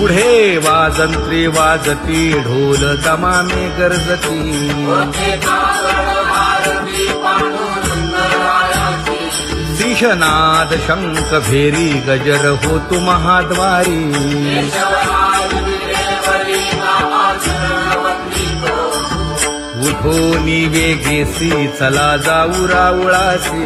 पुढे वाजंत्री वाजती ढोल दमामे गर्जती शिशनाद शंख भेरी गजर होतु महाद्वारी उठो वेगेसी चला जाऊ राऊळासी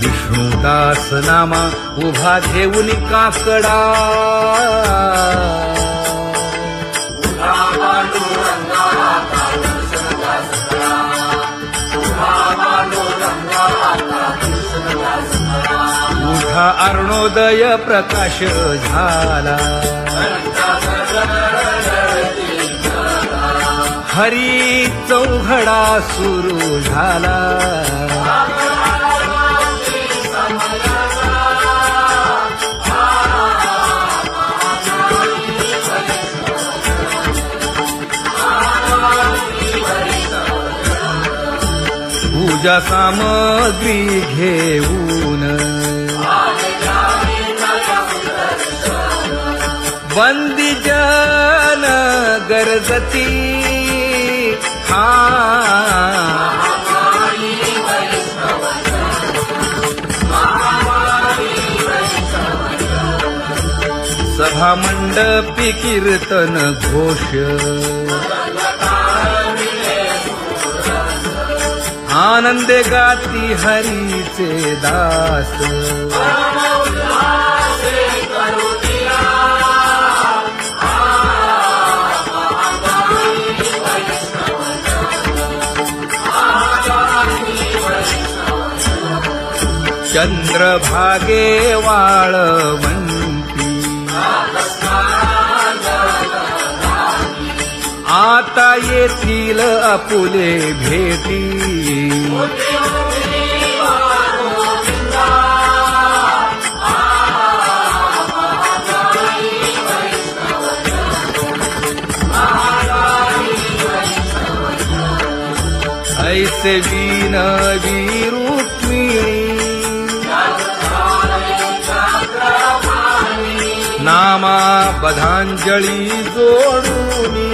विष्णुदास नामा उभा घेऊन काकडा उठा अरुणोदय प्रकाश झाला हरी चौघडा सुरू झाला पूजा सामग्री घेऊन वंदी जन गरजती सभा मंडपी कीर्तन घोष आनंदे गाती हरीचे दास चंद्रभागे वाळवंती आता येथील आपुले भेटी ऐसे विनवी रुक्मिणी नामा बधांजळी जोडूनी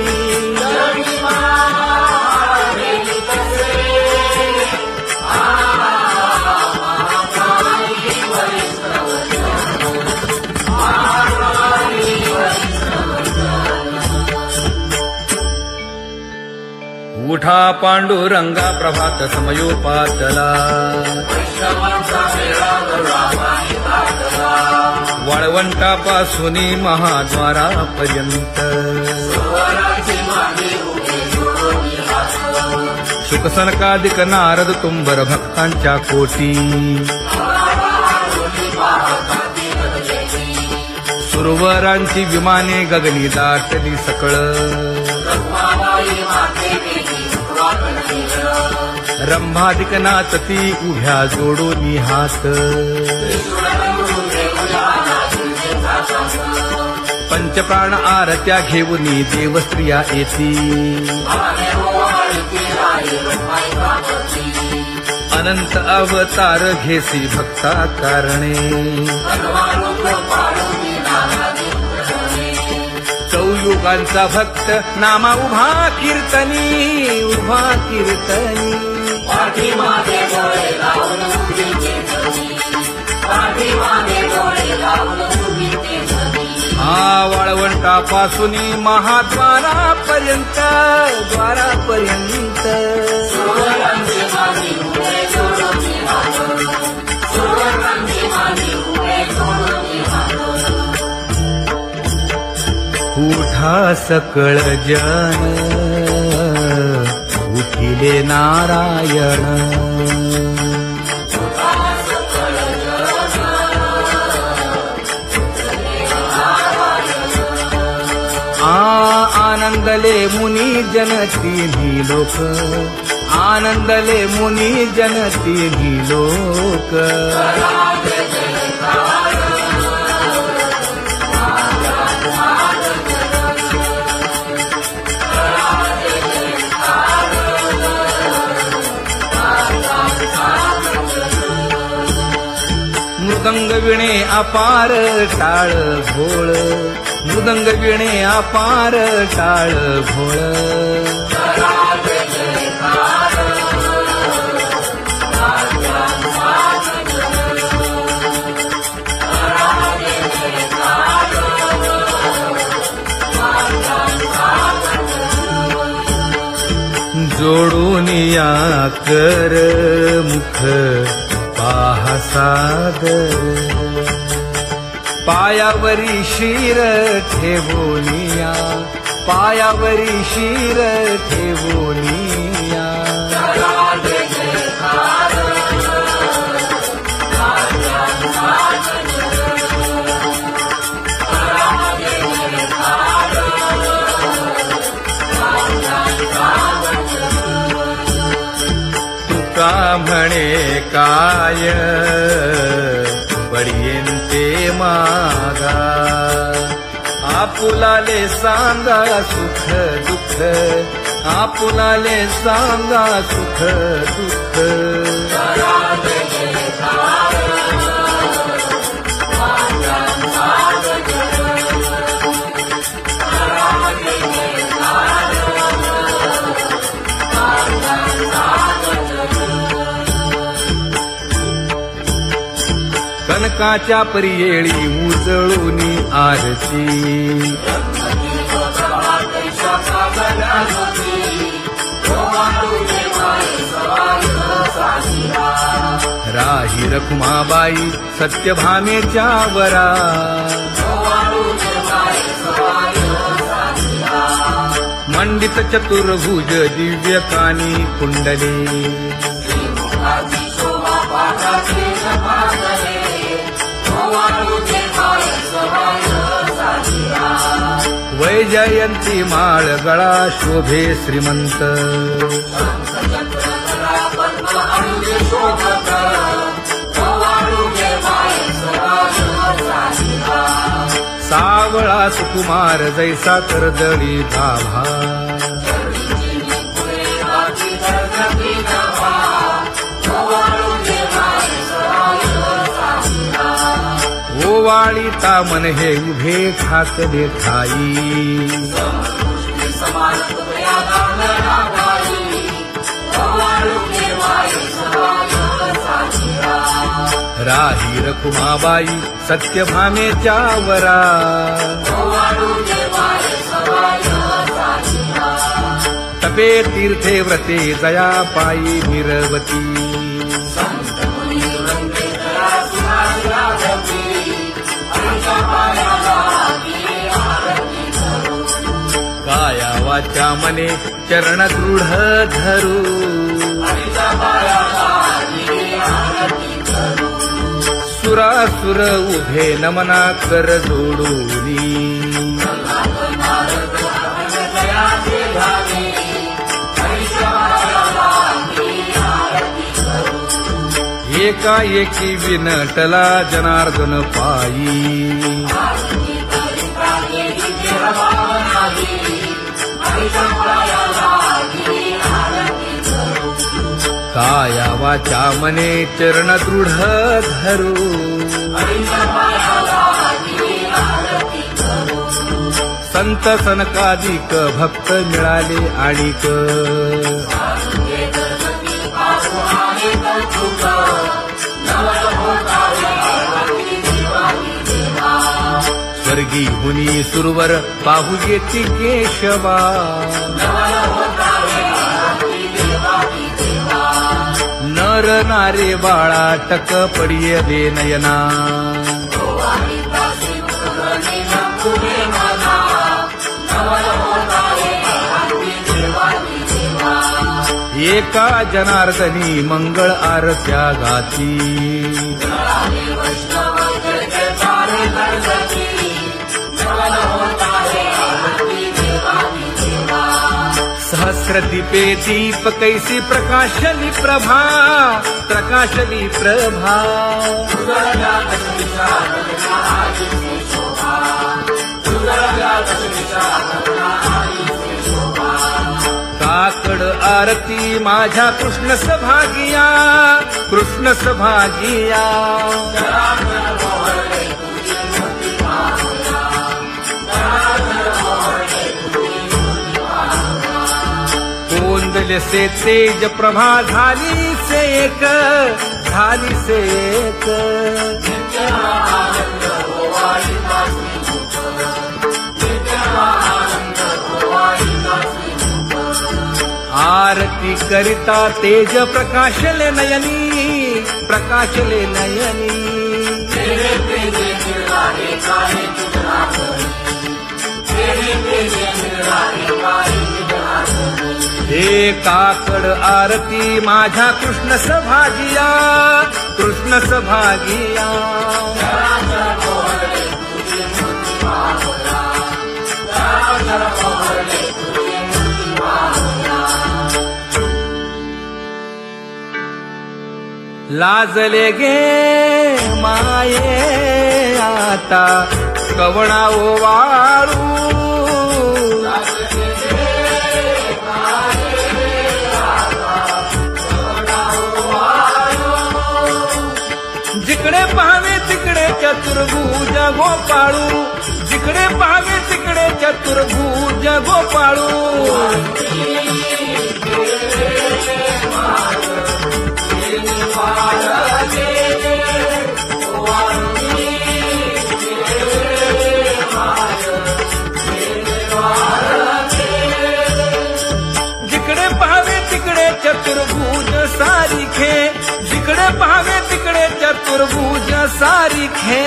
उठा पांडुरंगा प्रभात समयोपातला वाळवंटापासून महाद्वारापर्यंत शुकसनकादिक नारद तुंबर भक्तांच्या कोटी सुरवरांची विमाने गगनी दाटली सकळ रंभादिक नाचती उभ्या जोडोनी हात पंचप्राण आरत्या घेऊनी देवस्त्रिया येती अनंत अवतार घेसी भक्ता कारणे चौयुगांचा भक्त नामा उभा कीर्तनी वाळवंटापासून महाद्वारापर्यंत उठा सकळ जन उठिले नारायण आनंदले मुनी जन तिन्ही लोक आनंदले मुनी जनती लोक मृदंग विणे अपार टाळ भोळ मृदंग विणे अपार टाळ भोळ जोडून या कर मुख पाहा सादर पायावरी शिर ठेवोनिया पायावरी शिर ठेवोनिया तुका म्हणे काय बडियेंते मागा आपुलाले सांगा सुख दुःख आपुलाले सांगा सुख दुःख कनकाच्या परियेळी उजळूनी आरती राही रखुमाबाई सत्यभामेच्या वरा मंडित चतुर्भुज दिव्यकानी कुंडले वैजयंती माळ गळा शोभे श्रीमंत सावळा सुकुमार जैसा कर्दळी भाभा ओवाळी तामन हे उभे ठाकले ठाई राही रखुमाबाई सत्यभामेच्या वरा तपे तीर्थे व्रते जया पायी निरवती काया वाचा मने चरण दृढ धरू सुरासुर उभे नमना कर जोडूनी एकाएकी विनटला जनार्दन पायी काया वाचा मने चरण दृढ धरू संत सनकादिक भक्त मिळाले आणिक स्वर्गी हुनी सुरवर पाहू येती केशवा नर नारे बाळा टक पडिये दे नयना एका जनार्दनी मंगळ आरत्या गाती सहस्रदीपे दीप कैसी प्रकाशली प्रभा, प्रकाशली प्रभा. काकड आरती माझ्या कृष्ण सभागिया, कृष्ण सभागिया. कोंदले से तेज प्रभा झाली से एक, झाली से एक. आरती करिता तेज प्रकाशले नयनी, प्रकाशले नयनी. हे काकड आरती माझ्या कृष्ण सभागिया, कृष्ण सभागिया. लाजले गे माये आता कवणा ओवाळू. जिकडे पाहावे तिकडे चतुर्भुज गोपाळू, जिकडे पाहावे तिकडे चतुर्भुज गोपाळू. जिकडे पाहावे तिकडे चतुर्भुज सारिखे, जिकडे पाहावे तिकडे चतुर्भुज सारिखे.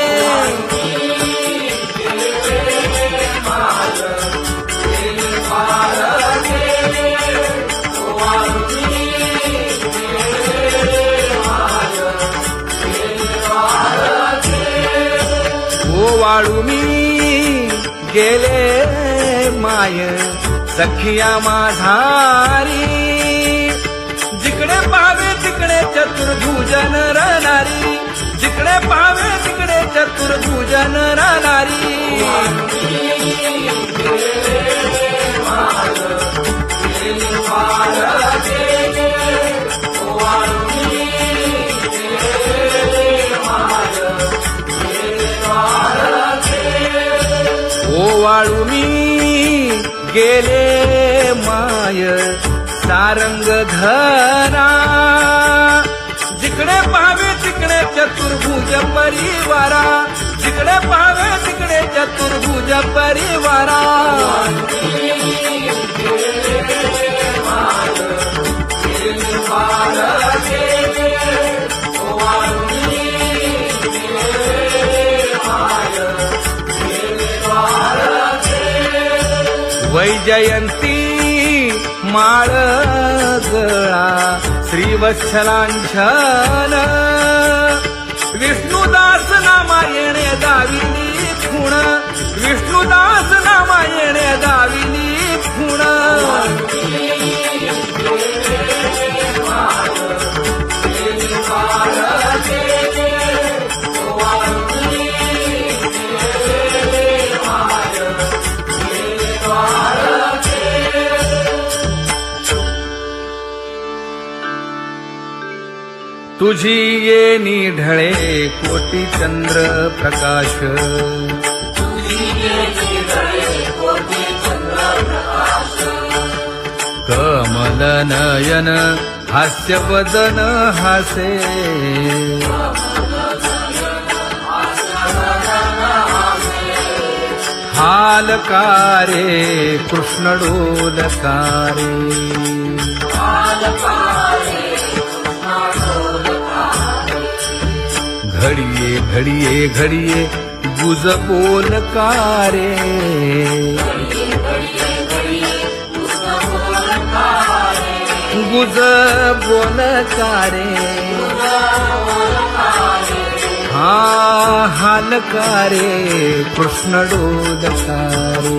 ओवाळू मी गेले माय सखिया माझारी. जिकडे पाहावे तिकडे चतुर्भुज नरनारी, जिकडे पाहावे तिकडे चतुर्भुज नरनारी. ओवाळू मी गेले माय सारंग धरा. जिकडे पाहावे तिकडे चतुर्भुज परिवारा, जिकडे पाहावे तिकडे चतुर्भुज परिवारा. वैजयंती माळ गळा श्रीवत्सलांछन. विष्णुदास नामायणे दाविनी खूण, विष्णुदास नामायणे दाविनी खूण. तुझी येणी ढळे कोटी चंद्र प्रकाश. कमल नयन हास्य वदन हासे. हालकारे कृष्ण डोलकारे. घडिये घडिये घडिये गुज बोलकारे. गुज बोलकारे. हा हालकारे कृष्ण डोलकारे.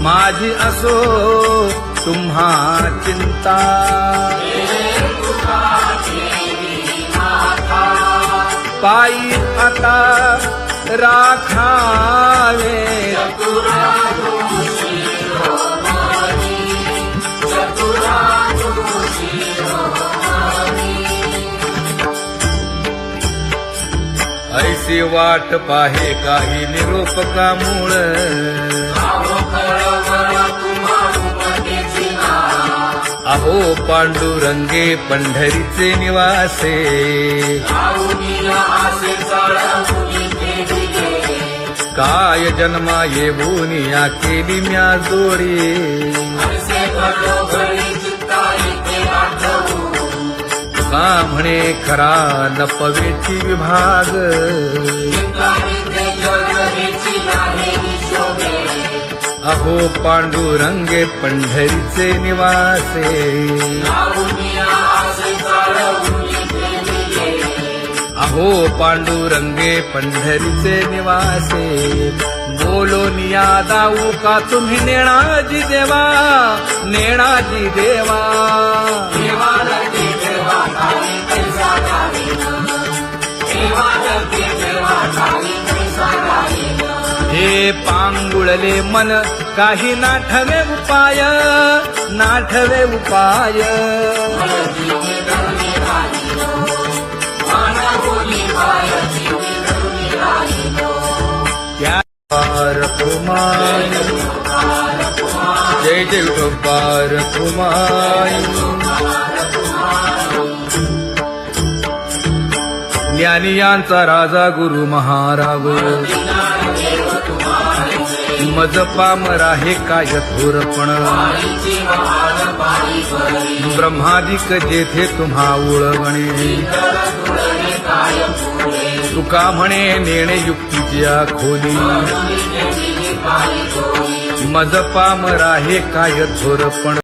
माझी असो तुम्हा चिंता. पायी आता राखावे ऐसी वाट पाहे काही निरोप का मूळ. अहो पांडुरंगे पंढरीचे निवासे. काय जन्मा येऊन या केली म्या जोडी. का म्हणे खरा लपवेची विभाग. अहो पांडुरंगे पंढरीचे निवासे. अहो पांडुरंगे पंढरीचे निवासे. बोलो निया दाऊ का तुम्ही नेणाजी देवा. नेणाजी देवा. हे पांगुळले मन काही नाठवे उपाय. नाठवे उपाय. त्या कुमार जय जय विठोबार कुमार. ज्ञानियांचा राजा गुरु महाराव. मज पामरा हे काय थोरपण. ब्रह्मादिक जेथे तुम्हा उळवणे. तुका म्हणे नेणे युक्तीच्या खोली. मज पामरा हे काय थोरपण.